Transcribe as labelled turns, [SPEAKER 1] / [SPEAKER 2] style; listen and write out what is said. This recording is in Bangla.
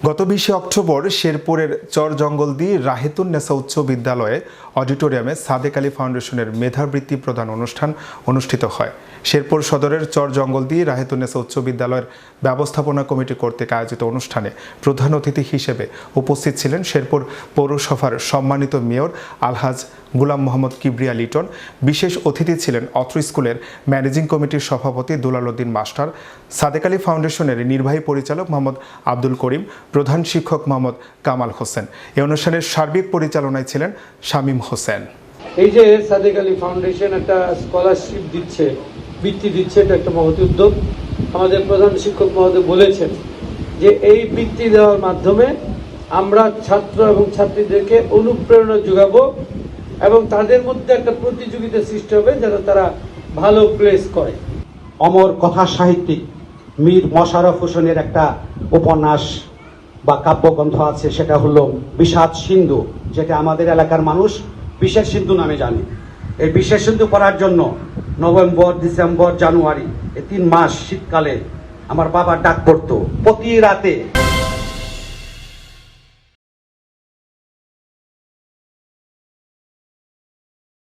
[SPEAKER 1] গত 20 অক্টোবর শেরপুরের চরজঙ্গলদি রাহেতুন্নেসা উচ্চ বিদ্যালয়ে অডিটোরিয়ামে সাদেক আলী ফাউন্ডেশনের মেধাবৃত্তি প্রদান অনুষ্ঠান অনুষ্ঠিত হয়। শেরপুর সদরের চরজঙ্গলদি রাহেতুন্নেসা উচ্চ বিদ্যালয়ের ব্যবস্থাপনা কমিটি কর্তৃক আয়োজিত অনুষ্ঠানে প্রধান অতিথি হিসেবে উপস্থিত ছিলেন শেরপুর পৌরসভার সম্মানিত মেয়র আলহাজ গুলাম মোহাম্মদ কিবরিয়া লিটন। বিশেষ অতিথি ছিলেন অত্র স্কুলের ম্যানেজিং কমিটির সভাপতি দুলাল উদ্দিন মাস্টার, সাদেক আলী ফাউন্ডেশনের নির্বাহী পরিচালক মোহাম্মদ আব্দুল করিম, প্রধান শিক্ষক মোহাম্মদ কামাল হোসেন। এই অনুষ্ঠানের সার্বিক পরিচালনায় ছিলেন শামীম হোসেন।
[SPEAKER 2] এই যে সাদেক আলী ফাউন্ডেশন একটা স্কলারশিপ দিচ্ছে, বৃত্তি দিচ্ছে, এটা একটা মহৎ উদ্যোগ। আমাদের প্রধান শিক্ষক মহোদয় বলেছেন যে এই বৃত্তি দেওয়ার মাধ্যমে আমরা ছাত্র এবং ছাত্রীদেরকে অনুপ্রেরণা যোগাবো এবং তাদের মধ্যে একটা প্রতিযোগিতা সৃষ্টি হবে যেন তারা ভালো প্লেস করে।
[SPEAKER 3] অমর কথা সাহিত্যিক মীর মশাররফ হোসেনের একটা উপন্যাস বা কাব্যগ্রন্থ আছে, সেটা হলো বিষাদ সিন্ধু, যেটা আমাদের এলাকার মানুষ বিষের সিন্ধু নামে জানে। এই বিষের সিন্ধু পড়ার জন্য নভেম্বর, ডিসেম্বর, জানুয়ারি এই 3 মাস শীতকালে আমার বাবা ডাক পড়তো প্রতি রাতে।